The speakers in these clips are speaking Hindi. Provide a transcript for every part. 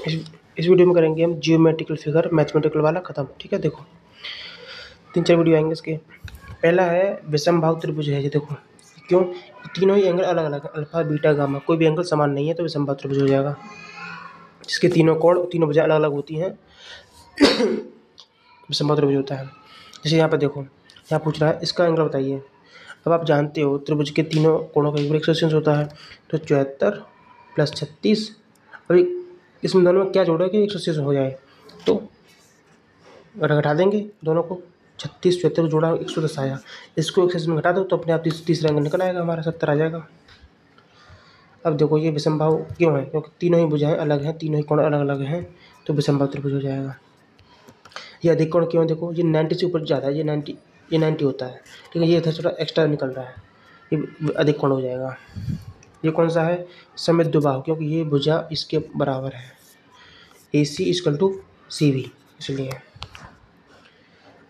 इस इस वीडियो में करेंगे हम जियोमेट्रिकल फिगर मैथमेटिकल वाला ख़त्म। ठीक है, देखो 3-4 वीडियो आएंगे इसके। पहला है विषमबाहु त्रिभुज है। ये देखो क्यों, तीनों ही एंगल अलग अलग है, अल्फा बीटा गामा, कोई भी एंगल समान नहीं है तो विषमबाहु त्रिभुज हो जाएगा। जिसके तीनों कोण तीनों भुजाएं अलग अलग होती हैं विषमबाहु त्रिभुज होता है। जैसे यहाँ पर देखो, यहाँ पूछ रहा है इसका एंगल बताइए। अब आप जानते हो त्रिभुज के तीनों कोणों का 180 होता है, तो 74 + 36। अभी इसमें दोनों में क्या जोड़ा कि 180 हो जाए, तो घटा देंगे दोनों को। 36 74 को जोड़ा 110 आया, इसको 180 में घटा दो तो अपने आप तीसरा एंगल निकल आएगा, हमारा 70 आ जाएगा। अब देखो ये विषमबाहु क्यों है, क्योंकि तीनों ही भुजाएं अलग हैं, तीनों ही कोण अलग अलग हैं, तो विषमबाहु त्रिभुज हो जाएगा। ये अधिक कोण क्यों है, देखो ये 90 से ऊपर जाता है, ये 90 होता है, ठीक है। ये थोड़ा एक्स्ट्रा निकल रहा है, ये अधिक कोण हो जाएगा। ये कौन सा है, समद्विबाहु, क्योंकि ये भुजा इसके बराबर है, AC = CV, इसलिए।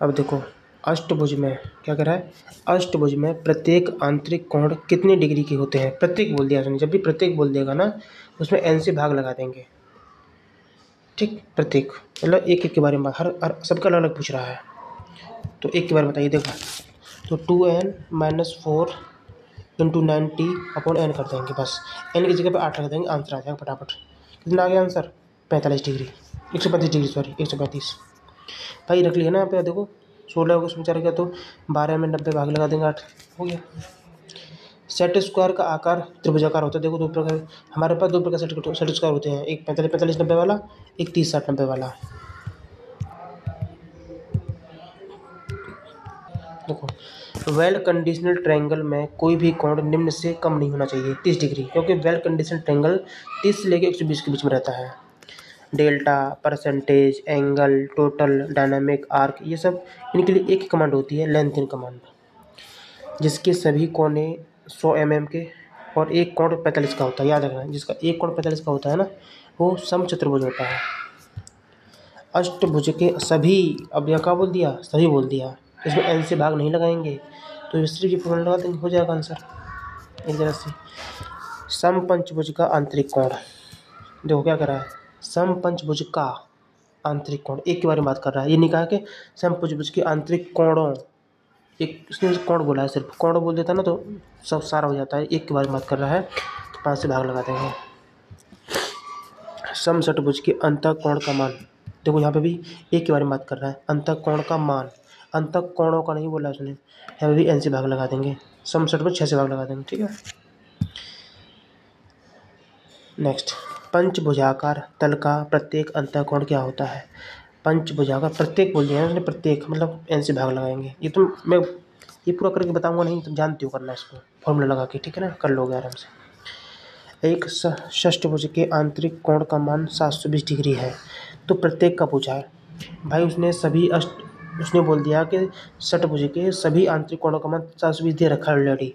अब देखो अष्टभुज में क्या कह रहा है, अष्टभुज में प्रत्येक आंतरिक कोण कितने डिग्री के होते हैं। प्रत्येक बोल दिया उसने, जब भी प्रत्येक बोल देगा ना उसमें n से भाग लगा देंगे। ठीक, प्रत्येक मतलब एक एक के बारे में, हर सबका अलग अलग पूछ रहा है, तो एक के बारे में बताइए। देखो तो 2n - 4 × 90/n कर देंगे, बस n की जगह पे 8 रख देंगे, आंसर आ जाएगा फटाफट। कितना आ गया आंसर, 45 डिग्री, 135 डिग्री, सॉरी 135। भाई रख लिया ना यहाँ पे, देखो 16 को उसमें 4 गया तो 12 में 90 भाग लगा देंगे, 8 हो गया। सेट स्क्वायर का आकार त्रिभुजाकार होता है। देखो दो प्रकार, हमारे पास दो प्रकार सेट स्क्वायर होते हैं, एक 45-45-90 वाला, एक 30-60-90 वाला। देखो वेल कंडीशनल ट्रायंगल में कोई भी कोण निम्न से कम नहीं होना चाहिए 30 डिग्री, क्योंकि वेल कंडीशनल ट्रायंगल 30 से लेकर 120 के बीच में रहता है। Delta, percentage, angle, total, dynamic, arc, ये सब इनके लिए एक ही कमांड होती है, लेंथ इन कमांड, जिसके सभी कोने 100 mm के और एक कोण 45 का होता है। याद रखना, जिसका एक कोण 45 का होता है ना, वो समचतुर्भुज होता है। अष्टभुज के सभी, अब यह क्या बोल दिया, सभी बोल दिया, इसमें n से भाग नहीं लगाएंगे, तो सिर्फ ये फॉर्मूला लगा देंगे, हो जाएगा आंसर एक तरह से। समपंचभुज का आंतरिक कोण, देखो क्या कर रहा है, समपंचभुज का आंतरिक कोण, एक के बारे में बात कर रहा है। ये नहीं कहा कि समपंचभुज के आंतरिक कोणों, एक उसने कोण बोला है, सिर्फ कोण बोल देता ना तो सब सारा हो जाता है। एक के बारे में बात कर रहा है, तो 5 से भाग लगा देंगे। समषट्भुज के अंतःकोण का मान, देखो यहाँ पे भी एक के बारे में बात कर रहा है, अंतःकोण का मान, अंतःकोणों का नहीं बोला उसने, यहाँ पे भी n से भाग लगा देंगे। समषट्भुज 6 से भाग लगा देंगे, ठीक है। नेक्स्ट, पंचभुजाकार तल का प्रत्येक अंतःकोण क्या होता है। पंचभुजाकार, प्रत्येक बोल दिया है उसने, प्रत्येक मतलब n से भाग लगाएंगे। ये तो मैं ये पूरा करके बताऊंगा नहीं, तुम जानते हो करना इसको, फॉर्मूला लगा के, ठीक है ना, कर लोगे आराम से। एक षष्ठभुज के आंतरिक कोण का मान 720 डिग्री है, तो प्रत्येक का पूछा है भाई उसने, सभी उसने बोल दिया कि षष्ठभुज के सभी आंतरिक कोणों का मान 720 दे रखा है ऑलरेडी,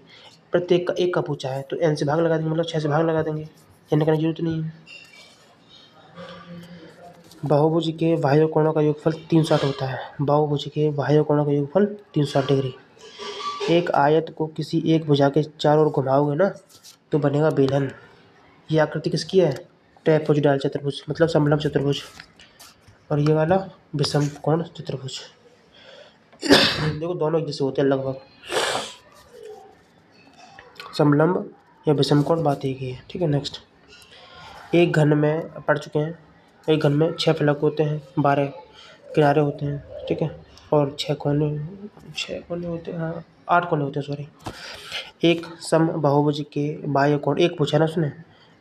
प्रत्येक का एक का पूछा है, तो n से भाग लगा देंगे, मतलब 6 से भाग लगा देंगे, n करने की जरूरत नहीं है। बहुभुज के बाह्य कोणों का योगफल 360 होता है, बहुभुज के बाह्य कोणों का योगफल 360 डिग्री। एक आयत को किसी एक भुजा के चारों ओर घुमाओगे ना तो बनेगा बेलन। ये आकृति किसकी है, ट्रापेजोइडल चतुर्भुज, मतलब समलंब चतुर्भुज, और ये वाला विषम कोण चतुर्भुज। देखो दोनों एक जैसे होते हैं लगभग, समलंब या विषम कोण, बात एक ही है, ठीक है। नेक्स्ट, एक घन में पढ़ चुके हैं, एक घन में 6 फलक होते हैं, 12 किनारे होते हैं, ठीक है, और 6 कोने होते हैं, हाँ 8 कोने होते हैं, सॉरी। एक समबाहुभुज के बाह्य कोण, एक पूछा ना उसने,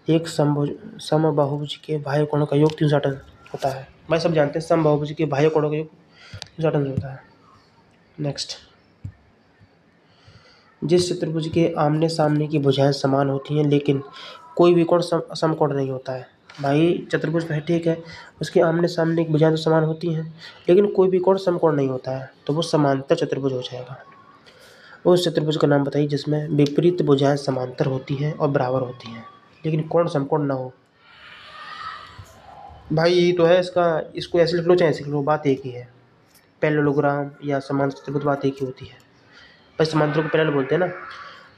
एक समबाहुभुज के बाह्य कोणों का योग 360 होता है। भाई सब जानते हैं समबाहुभुज के बाह्य कोणों का योग 360 होता है। नेक्स्ट, जिस चतुर्भुज के आमने सामने की भुजाएं समान होती हैं लेकिन कोई भी कोण समकोण नहीं होता है। भाई चतुर्भुज तो है, ठीक है, उसके आमने सामने की भुजाएं तो समान होती हैं लेकिन कोई भी कोण समकोण नहीं होता है, तो वो समांतर चतुर्भुज हो जाएगा। उस चतुर्भुज का नाम बताइए जिसमें विपरीत भुजाएं समांतर होती हैं और बराबर होती हैं लेकिन कोण समकोण ना हो। भाई यही तो है इसका, इसको ऐसे लिख लो चाहे ऐसे लिख लो, बात एक ही है। पैरेललोग्राम या समांतर चतुर्भुज, बात एक ही होती है। भाई समांतर को पैरेलल बोलते हैं ना,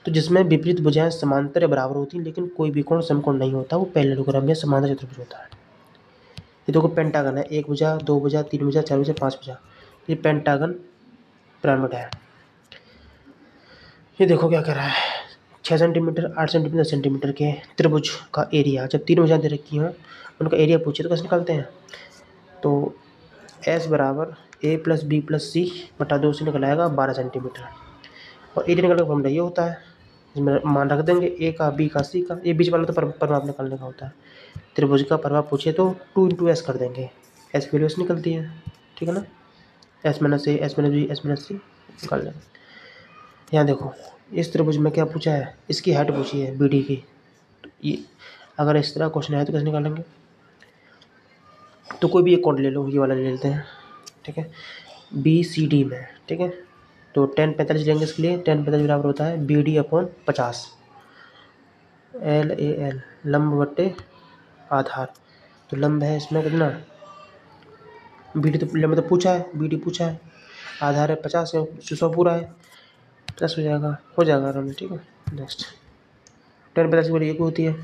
तो जिसमें विपरीत भुजाएं समांतर या बराबर होती हैं लेकिन कोई भी कोण समकोण नहीं होता, वो पैरेललोग्राम या समांतर चतुर्भुज होता है। ये देखो पेंटागन है, 1 भुजा, 2 भुजा, 3 भुजा, 4 भुजा, 5 भुजा, ये पेंटागन पिरामिड है। ये देखो क्या कर रहा है, 6 सेंटीमीटर, 8 सेंटीमीटर, 10 सेंटीमीटर के त्रिभुज का एरिया, जब 3 भुजाएं दे रखी हों उनका एरिया पूछे तो कैसे निकालते हैं। तो S बराबर A plus B plus C बटा 2 से निकल आएगा 12 सेंटीमीटर। और एरिया निकालने का फॉर्मूला ये होता है, इसमें मान रख देंगे A का, B का, C का, ये बीच वाला तो परिमाप निकालने का होता है। त्रिभुज का परिमाप पूछे तो 2 इंटू S कर देंगे, S वैल्यू S निकलती है, ठीक है ना। S minus A, S minus B, S minus C निकाल लेंगे। यहाँ देखो इस त्रिभुज में क्या पूछा है, इसकी हाइट पूछी है BD की। तो ये अगर इस तरह क्वेश्चन है तो कैसे निकालेंगे। तो कोई भी एक कोण ले लो, ये वाला ले लेते हैं, ठीक है, BCD में, ठीक है। तो 10/45 लेंगे इसके लिए, 10/45 बराबर होता है BD/50, LAL लंब बट्टे आधार। तो लंब है इसमें कितना, BD तो लंब तो पूछा है, BD पूछा है, आधार है 50 है, 100 पूरा है, 50 हो जाएगा आराम से, ठीक है। नेक्स्ट 10/50 वाली एक होती है,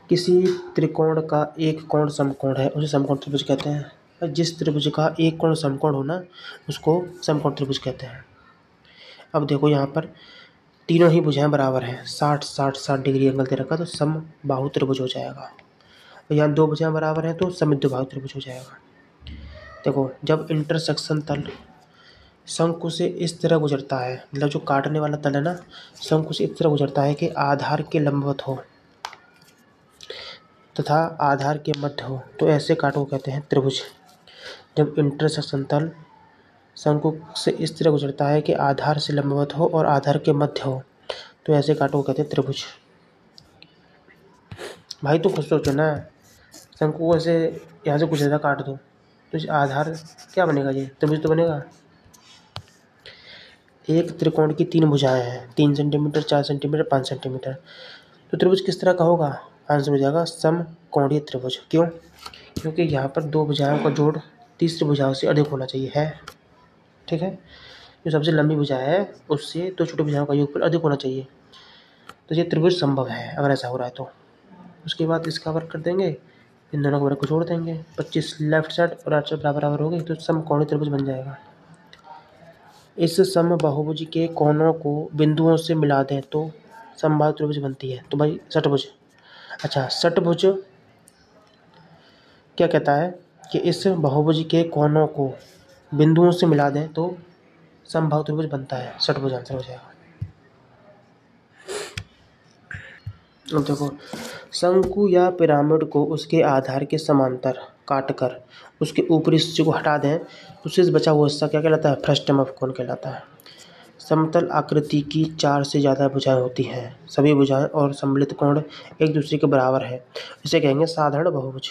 किसी त्रिकोण का एक कोण समकोण है उसे समकोण त्रिभुज कहते हैं। और जिस त्रिभुज का एक कोण समकोण होना उसको समकोण त्रिभुज कहते हैं। अब देखो यहाँ पर तीनों ही भुजाएं बराबर हैं, 60 डिग्री एंगल दे रखा, तो समबाहु त्रिभुज हो जाएगा। और यहाँ 2 भुजाएं बराबर हैं तो समद्विबाहु त्रिभुज हो जाएगा। देखो जब इंटरसेक्शन तल शंकु से इस तरह गुजरता है, मतलब जो काटने वाला तल है ना, शंकु से इस तरह गुजरता है कि आधार के लंबवत हो तथा आधार के मध्य हो, तो ऐसे काटों को कहते हैं त्रिभुज। जब इंटरसेक्शन तल शंकु से इस तरह गुजरता है कि आधार से लंबवत हो और आधार के मध्य हो, तो ऐसे काटों को कहते हैं त्रिभुज। भाई तो खुद सोचो ना, शंकु को ऐसे यहाँ से कुछ ज़्यादा काट दो तो इस आधार क्या बनेगा, ये त्रिभुज तो बनेगा। एक त्रिकोण की 3 भुजाएं हैं, 3 सेंटीमीटर, 4 सेंटीमीटर, 5 सेंटीमीटर, तो त्रिभुज किस तरह का होगा, आंसर हो जाएगा समकोणीय त्रिभुज। क्यों, क्योंकि यहाँ पर 2 भुजाओं का जोड़ तीसरी भुजाओं से अधिक होना चाहिए है, ठीक है। जो सबसे लंबी भुजा है उससे 2 छोटी भुजाओं का योगफल अधिक होना चाहिए, तो ये त्रिभुज संभव है अगर ऐसा हो रहा है तो। उसके बाद इसका वर्क कर देंगे, इन दोनों के वर्क को जोड़ देंगे, 25 लेफ्ट साइड और राइट साइड बराबर हो गई, तो समकोणीय त्रिभुज बन जाएगा। इस समबाहुभुज के कोनों को बिंदुओं से मिला दें तो समबाहु त्रिभुज बनती है। तो भाई षटभुज, अच्छा षटभुज क्या कहता है कि इस बहुभुज के कोनों को बिंदुओं से मिला दें तो समबाहु त्रिभुज बनता है, षटभुज आंसर हो जाएगा। अब देखो शंकु या पिरामिड को उसके आधार के समांतर काटकर उसके ऊपरी हिस्से को हटा दें तो शेष बचा हुआ हिस्सा क्या कहलाता है, फ्रस्टम ऑफ कोन कहलाता है। समतल आकृति की 4 से ज़्यादा भुजाएं होती हैं, सभी भुजाएं और सम्मिलित कोण एक दूसरे के बराबर है, इसे कहेंगे साधारण बहुभुज।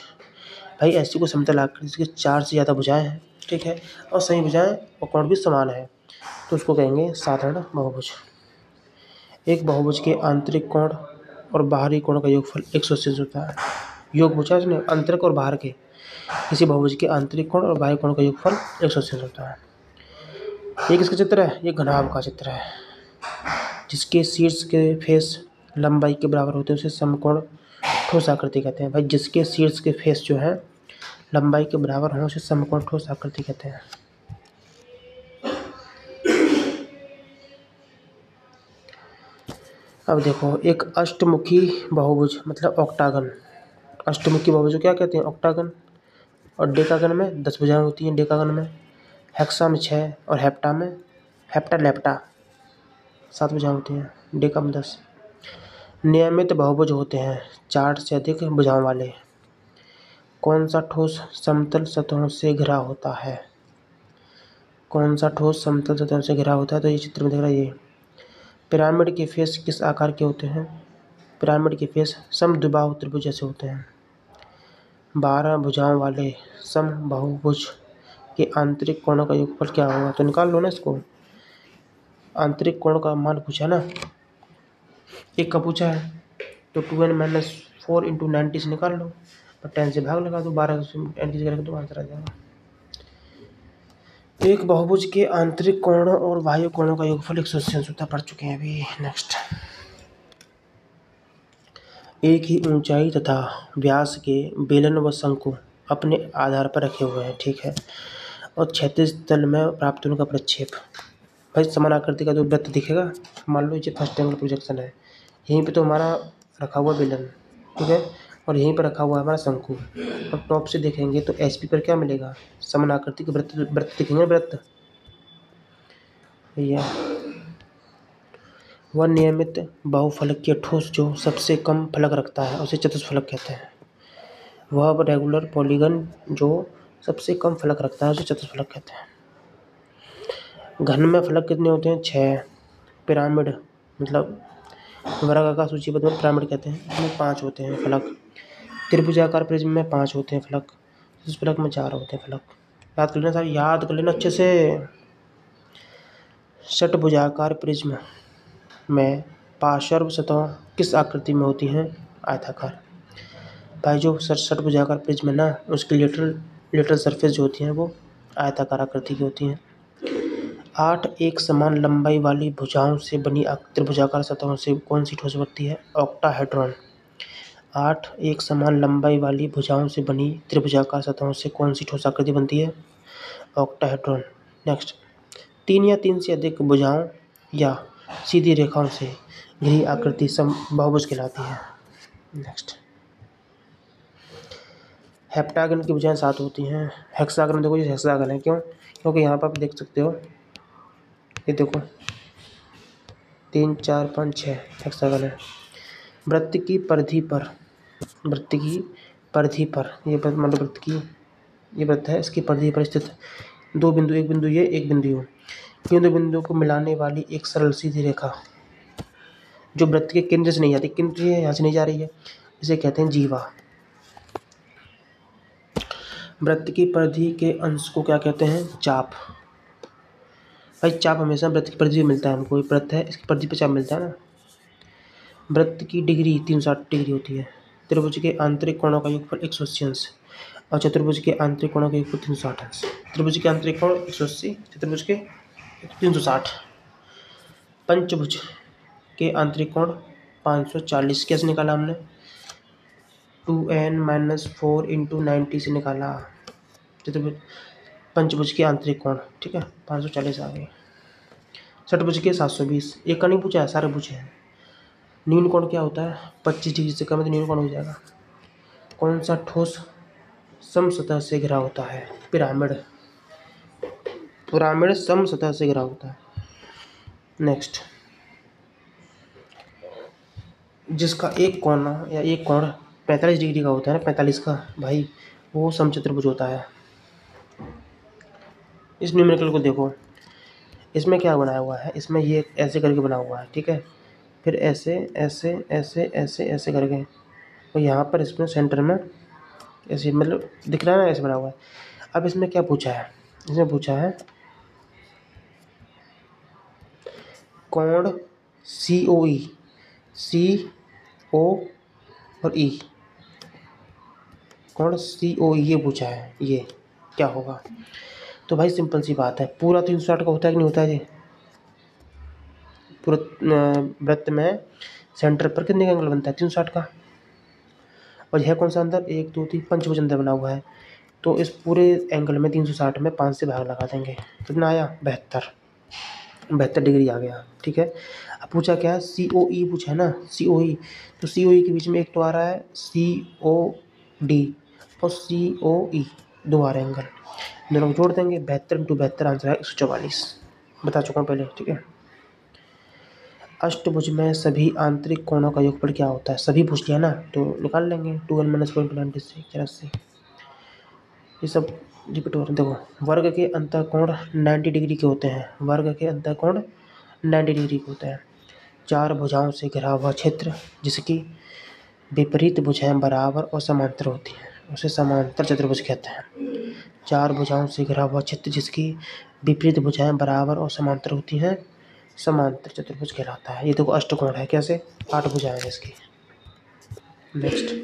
भाई ऐसी कोई समतल आकृति की 4 से ज़्यादा भुजाएं हैं, ठीक है, और सभी भुजाएं और कोण भी समान है, तो उसको कहेंगे साधारण बहुभुज। एक बहुभुज के आंतरिक कोण और बाहरी कोण का योगफल 180 होता है। योग पूछा इसने, आंतरिक और बाहर के किसी बहुभुज के आंतरिक कोण और बाहरी कोण का योगफल 180 होता है। ये किसका चित्र है, ये घनाभ का चित्र है, जिसके शीर्ष के फेस लंबाई के बराबर होते हैं उसे समकोण ठोस आकृति कहते हैं। भाई जिसके शीर्ष के फेस जो है लंबाई के बराबर हो उसे समकोण ठोस आकृति कहते हैं। अब देखो एक अष्टमुखी बहुभुज मतलब ऑक्टागन, अष्टमुखी बहुभुज को क्या कहते हैं, ऑक्टागन। और डेकागन में 10 भुजाएं होती हैं, डेकागन में, हेक्सा में 6 और हेप्टा में, हेप्टा लेप्टा 7 भुजाएं होती हैं, डेका में 10। नियमित बहुभुज होते हैं 4 से अधिक भुजाओं वाले। कौन सा ठोस समतल सतहों से घिरा होता है, कौन सा ठोस समतल सतहों से घिरा होता है, तो ये चित्र में दिख रहा है ये। पिरामिड के फेस किस आकार के होते हैं, पिरामिड के फेस समद्विबाहु त्रिभुज जैसे होते हैं। 12 भुजाओं वाले समबाहुभुज के आंतरिक कोणों का योगफल क्या होगा, तो निकाल लो ना इसको। आंतरिक कोण का मान पूछा ना, एक का पूछा है, तो 2n - 4 × 90 से निकाल लो और 10 से भाग लगा दो, 12 n की जगह तो आंसर आ जाएगा। एक बहुभुज के आंतरिक कोणों और बाह्य कोणों का योगफल 180 होता है, पढ़ चुके हैं अभी। नेक्स्ट, एक ही ऊंचाई तथा व्यास के बेलन व शंकु अपने आधार पर रखे हुए हैं, ठीक है। और क्षैतिज तल में प्राप्त होने का प्रक्षेप। भाई समान आकृति का जो वृत्त दिखेगा, मान लो ये फर्स्ट एंगल प्रोजेक्शन है, यहीं पे तो हमारा रखा हुआ बेलन, ठीक है, और यहीं पर रखा हुआ है हमारा शंकु। अब टॉप से देखेंगे तो एचपी पर क्या मिलेगा, समान आकृति के वृत्त वृत्त दिखेंगे, वृत्त भैया। वह नियमित बहुफलकीय ठोस जो सबसे कम फलक रखता है उसे चतुष्फलक कहते हैं। वह रेगुलर पॉलीगन जो सबसे कम फलक रखता है उसे चतुष्फलक कहते हैं। घन में फलक कितने होते हैं, 6। पिरामिड मतलब वर्गाकार सूचीबद्ध में पिरामिड कहते हैं, इसमें 5 होते हैं फलक। त्रिभुजाकार प्रिज्म में 5 होते हैं फलक, इस फलक में 4 होते हैं फलक। याद कर लेना साहब, याद कर लेना अच्छे से। षटभुजाकार प्रिज्म में पार्श्व सतह किस आकृति में होती हैं, आयताकार। भाई जो षटभुजाकार प्रिज्म है ना, उसकी लेटरल सरफेस जो होती हैं वो आयताकार आकृति की होती हैं। 8 एक समान लंबाई वाली भुजाओं से बनी त्रिभुजाकार सतहों से कौन सी ठोस बनती है, ऑक्टाहेड्रॉन। 8 एक समान लंबाई वाली भुजाओं से बनी त्रिभुजाकार सतहों से कौन सी ठोस आकृति बनती है, ऑक्टाहेड्रॉन। नेक्स्ट, 3 या 3 से अधिक भुजाओं या सीधी रेखाओं से घिरी आकृति बहुभुज कहलाती है। नेक्स्ट, हेप्टागन की भुजाएं 7 होती हैं। हेक्सागन देखो, ये हेक्सागन है, क्यों, क्योंकि यहाँ पर आप देख सकते हो, ये देखो 3 4 5 6 हेक्सागन है। वृत्त की परिधि पर, वृत्त की परिधि पर, ये मतलब वृत्त की, ये वृत्त है, इसकी परिधि पर स्थित 2 बिंदु, एक बिंदु ये, एक बिंदु यू, इन 2 बिंदुओं को मिलाने वाली एक सरल सीधी रेखा जो वृत्त के केंद्र से नहीं जाती, केंद्र है यहाँ से नहीं जा रही है, इसे कहते हैं जीवा। वृत्त की परिधि के अंश को क्या कहते हैं, चाप। भाई चाप हमेशा वृत्त की परिधि में मिलता है, हमको वृत्त है इसकी परिधि पे चाप मिलता है ना। वृत्त की डिग्री 360 डिग्री होती है। त्रिभुज के आंतरिक कोणों का योगफल 180 अंश और चतुर्भुज के आंतरिक कोणों का योगफल 360 अंश। त्रिभुज के आंतरिक कोण 180, चतुर्भुज के 360। पंचभुज के आंतरिक कोण 540 कैसे निकाला हमने, 2n-4 × 90 से निकाला। चतुर्भुज पंचभुज के आंतरिक कोण, ठीक है, 540 आ गए। षटभुज के 720, एक का नहीं पूछा है, सारे पूछे हैं। न्यून कोण क्या होता है, 25 डिग्री से कम है तो न्यून कोण हो जाएगा। कौन सा ठोस समसतह से घिरा होता है, पिरामिड। पिरामिड समसतह से घिरा होता है। नेक्स्ट, जिसका एक कोना या एक कोण 45 डिग्री का होता है ना, 45 का, भाई वो समचतुर्भुज होता है। इस न्यूमेरिकल को देखो, इसमें क्या बनाया हुआ है, इसमें ये ऐसे करके बना हुआ है, ठीक है, फिर ऐसे ऐसे ऐसे ऐसे ऐसे करके, और यहाँ पर इसमें सेंटर में ऐसे, मतलब दिख रहा है ना, ऐसे बना हुआ है। अब इसमें क्या पूछा है, इसमें पूछा है कोण COE, CO और E, कोण COE ये पूछा है, ये क्या होगा। तो भाई सिंपल सी बात है, पूरा 360 का होता है कि नहीं होता है, ये पूरा वृत्त में सेंटर पर कितने का एंगल बनता है, 360 का। और यह कौन सा अंदर, 1 2 3 पंचभुज अंदर बना हुआ है, तो इस पूरे एंगल में 360 में 5 से भाग लगा देंगे, कितना आया, 72 डिग्री आ गया, ठीक है। अब पूछा क्या है, COE पूछा है ना, COE, तो COE के बीच में एक तो आ रहा है COD और COE, 2 आ रहे हैं एंगल, दोनों को जोड़ देंगे, 72 × 72 आंसर है 144, बता चुका हूँ पहले, ठीक है। अष्टभुज में सभी आंतरिक कोणों का योगफल क्या होता है, सभी पूछ लिया ना तो निकाल लेंगे, 2n-4 × 96 84, ये सब रिपीट हो रहे हैं। देखो, वर्ग के अंतःकोण 90 डिग्री के होते हैं, वर्ग के अंतःकोण 90 डिग्री के होते हैं। 4 भुजाओं से घिरा हुआ क्षेत्र जिसकी विपरीत भुजाएं बराबर और समांतर होती हैं उसे समांतर चतुर्भुज कहते हैं। 4 भुजाओं से घिरा हुआ क्षेत्र जिसकी विपरीत भुजाएं बराबर और समांतर होती हैं समांतर चतुर्भुज कहलाता है। ये देखो अष्टकोण है, कैसे, 8 भुजाएं हैं इसकी। नेक्स्ट,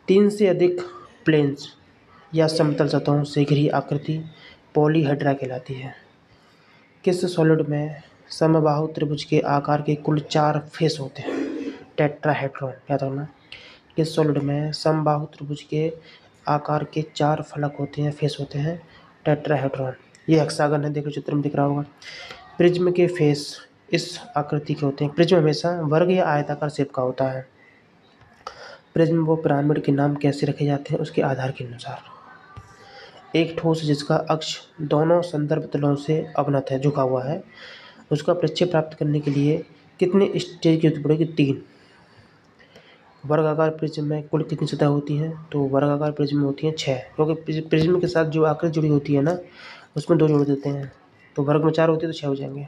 3 से अधिक प्लेन्स या समतल सतहों से घिरी आकृति पॉलीहेड्रा कहलाती है। किस सॉलिड में समबाहु त्रिभुज के आकार के कुल 4 फेस होते हैं, टेट्राहेड्रॉन, याद रखना। इस सॉलिड में समबाहु त्रिभुज के आकार के 4 फलक होते हैं, फेस होते हैं, टेट्राहेड्रॉन। ये हेक्सागन है, देखो चित्र में दिख रहा होगा। प्रिज्म के फेस इस आकृति के होते हैं। प्रिज्म हमेशा वर्ग या आयताकार शेप का होता है। प्रिज्म व पिरामिड के नाम कैसे रखे जाते हैं? उसके आधार के अनुसार। एक ठोस जिसका अक्ष दोनों संदर्भ तलों से अवनत है, झुका हुआ है, उसका प्रक्षेप प्राप्त करने के लिए कितने स्टेज की जरूरत पड़ेगी? 3। वर्गाकार प्रिज्म में कुल कितनी सतह होती हैं? तो वर्गाकार प्रिज्म में होती हैं 6, क्योंकि प्रिज्म के साथ जो आकृति जुड़ी होती है ना, उसमें 2 जोड़ देते हैं, तो वर्ग में 4 होती है तो 6 हो जाएंगे।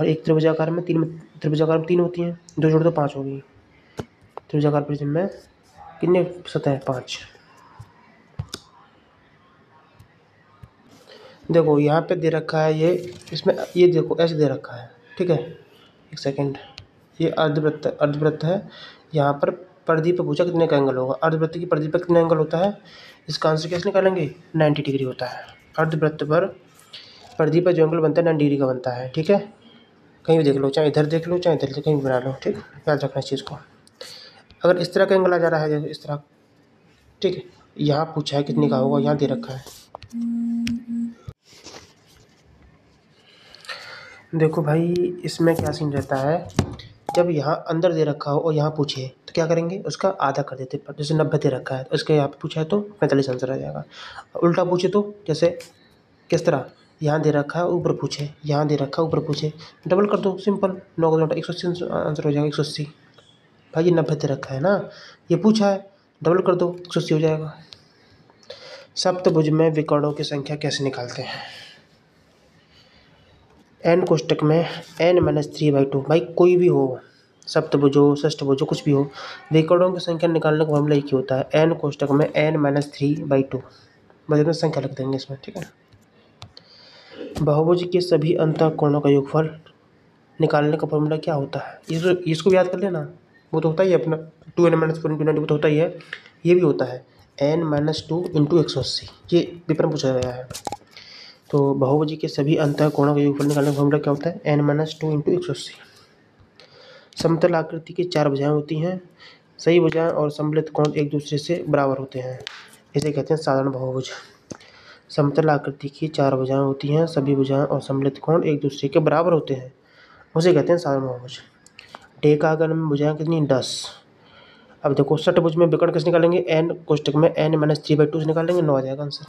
और एक त्रिभुजाकार में 3 होती हैं, 2 जोड़ तो 5 होगी। त्रिभुजाकार प्रिज्म में कितने सतह है? 5। देखो यहाँ पे दे रखा है ये, इसमें ये देखो ऐसे दे रखा है, ठीक है। एक सेकेंड, ये अर्धवृत्त है। यहाँ पर परिधि पर पूछा कितने का एंगल होगा। अर्धवृत्त की परिधि पर कितना एंगल होता है? इसका आंसर कैसे निकालेंगे? 90 डिग्री होता है। अर्धवृत्त पर परिधि पर जो एंगल बनता है 90 डिग्री का बनता है, ठीक है। कहीं भी देख लो, चाहे इधर देख लो चाहे इधर से, कहीं भी बना लो, ठीक। याद रखना इस चीज़ को। अगर इस तरह का एंगल आ जा रहा है, इस तरह, ठीक है, यहाँ पूछा है कितने का होगा, यहाँ दे रखा है। देखो भाई, इसमें क्या सीन रहता है, जब यहाँ अंदर दे रखा हो और यहाँ पूछे तो क्या करेंगे? उसका आधा कर देते। जैसे 90 दे रखा है तो उसके यहाँ पे पूछा है तो 45 आंसर आ जाएगा। उल्टा पूछे तो जैसे किस तरह, यहाँ दे रखा है ऊपर पूछे, यहाँ दे रखा है ऊपर पूछे, डबल कर दो, सिंपल। 9 का 180 आंसर हो जाएगा, 180। भाई ये 90 दे रखा है ना, ये पूछा है, डबल कर दो, 180 हो जाएगा। सप्तभुज में विकर्णों की संख्या कैसे निकालते हैं? n कोष्टक में n-3/2। भाई कोई भी हो, सप्तभुज हो, षष्ठभुज हो, कुछ भी हो, विकर्णों की संख्या निकालने का फॉर्मूला एक ही होता है, n कोष्टक में n-3/2। बस इतना संख्या लिख देंगे इसमें, ठीक है। बहुभुज के सभी अंतःकोणों का योगफल निकालने का फॉर्मूला क्या होता है? इसको भी याद कर लेना, वो तो होता ही है अपना 2n-4 वो तो होता ही है। ये भी होता है n-2 × 180, ये पेपर में पूछा गया है। तो बहुभुज के सभी अंतःकोणों का योगफल निकालने का फॉर्मूला क्या होता है? n-2 × 180। समतल आकृति की 4 भुजाएं होती हैं, सही भुजाएं और सम्मिलित कोण एक दूसरे से बराबर होते हैं, इसे कहते हैं साधारण बहुभुज। समतल आकृति की 4 भुजाएं होती हैं, सभी भुजाएं और सम्मिलित कोण एक दूसरे के बराबर होते हैं, उसे कहते हैं साधारण बहुभुज। डेकागन में भुजाएं कितनी? 10। अब देखो षटभुज में विकर्ण कैसे निकालेंगे? n कोष्टक में n-3/2 से निकालेंगे, 9 आ जाएगा आंसर।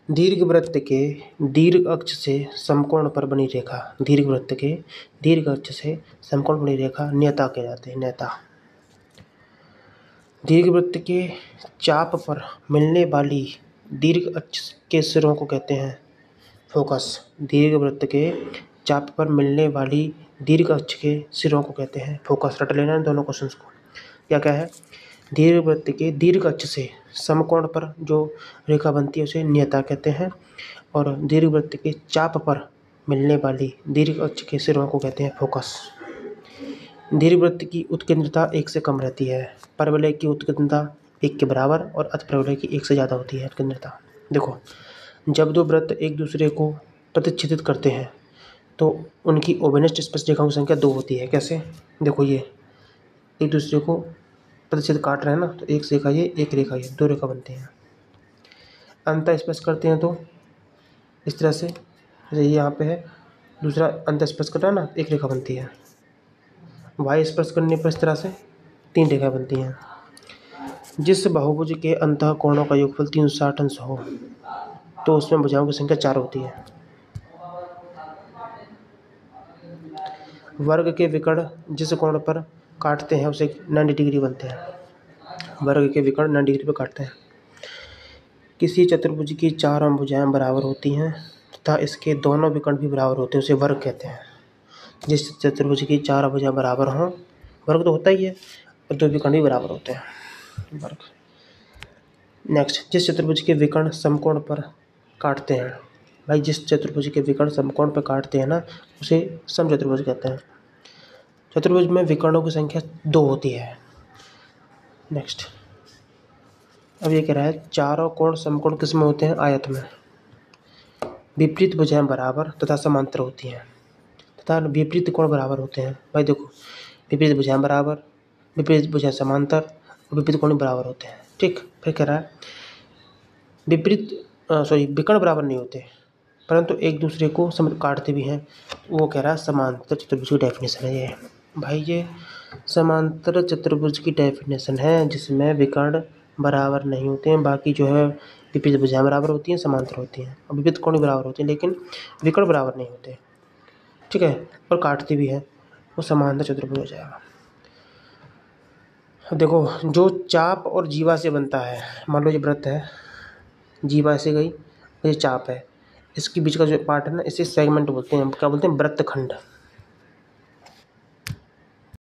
दीर्घवृत्त के दीर्घ अक्ष से समकोण पर बनी रेखा, दीर्घवृत्त के दीर्घ अक्ष से समकोण बनी रेखा नेता कहलाते हैं, नेता। दीर्घवृत्त के चाप पर मिलने वाली दीर्घ अक्ष के सिरों को कहते हैं फोकस। दीर्घवृत्त के चाप पर मिलने वाली दीर्घ अक्ष के सिरों को कहते हैं फोकस। रट लेना दोनों क्वेश्चंस को। क्या क्या है? दीर्घवृत्त के दीर्घ अक्ष से समकोण पर जो रेखा बनती है उसे नियता कहते हैं, और दीर्घवृत्त के चाप पर मिलने वाली दीर्घ अक्ष के सिरों को कहते हैं फोकस। दीर्घवृत्त की उत्केंद्रता 1 से कम रहती है, परवलय की उत्केंद्रता 1 के बराबर और अतिपरवलय की 1 से ज़्यादा होती है उत्केंद्रता। देखो, जब 2 वृत्त एक दूसरे को प्रतिच्छेदित करते हैं तो उनकी ओवेनिस्ट स्पर्शरेखाओं की संख्या 2 होती है। कैसे? देखो, ये एक दूसरे को प्रतिच्छेद काट रहे हैं ना, तो एक रेखा ये, एक रेखा ये, 2 रेखा बनती हैं। अंत स्पर्श करते हैं तो इस तरह से, जैसे ये यहाँ पे है, दूसरा अंत स्पर्श कर रहा है ना, एक रेखा बनती है। वाय स्पर्श करने पर इस तरह से 3 रेखा बनती हैं। जिस बहुभुज के अंतःकोणों का योगफल 360 अंश हो तो उसमें भुजाओं की संख्या 4 होती है। वर्ग के विकर्ण जिस कोण पर काटते हैं उसे 90 डिग्री बनते हैं। वर्ग के विकर्ण 90 डिग्री पर काटते हैं। किसी चतुर्भुज की 4 भुजाएं बराबर होती हैं तथा इसके दोनों विकर्ण भी बराबर होते हैं, उसे वर्ग कहते हैं। जिस चतुर्भुज की 4 भुजाएं बराबर हों, वर्ग तो होता ही है, और 2 विकर्ण भी बराबर होते हैं, वर्ग। नेक्स्ट, जिस चतुर्भुज के विकर्ण समकोण पर काटते हैं, भाई जिस चतुर्भुज के विकर्ण समकोण पर काटते हैं ना, उसे समचतुर्भुज कहते हैं। चतुर्भुज में विकर्णों की संख्या 2 होती है। नेक्स्ट, अब ये कह रहा है चारों कोण समकोण किस में होते हैं? आयत में। विपरीत भुजाएं बराबर तथा समांतर होती हैं तथा विपरीत कोण बराबर होते हैं। भाई देखो, विपरीत भुजाएं बराबर, विपरीत भुजाएं समांतर और विपरीत कोण बराबर होते हैं। ठीक, फिर कह रहा है विकर्ण बराबर नहीं होते परंतु एक दूसरे को काटते भी हैं, वो कह रहा है समांतर चतुर्भुज की डेफिनेशन है ये। भाई ये समांतर चतुर्भुज की डेफिनेशन है जिसमें विकर्ण बराबर नहीं होते हैं, बाकी जो है विपरीत भुजाएं बराबर होती हैं, समांतर होती हैं और विपरीत कोण बराबर होते हैं, लेकिन विकर्ण बराबर नहीं होते। ठीक है, और काटते भी हैं, वो समांतर चतुर्भुज हो जाएगा। देखो, जो चाप और जीवा से बनता है, मान लो ये वृत्त है, जीवा ऐसे गई, ये चाप है, इसके बीच का जो पार्ट है ना, इसे सेगमेंट बोलते हैं। क्या बोलते हैं? वृत्तखंड।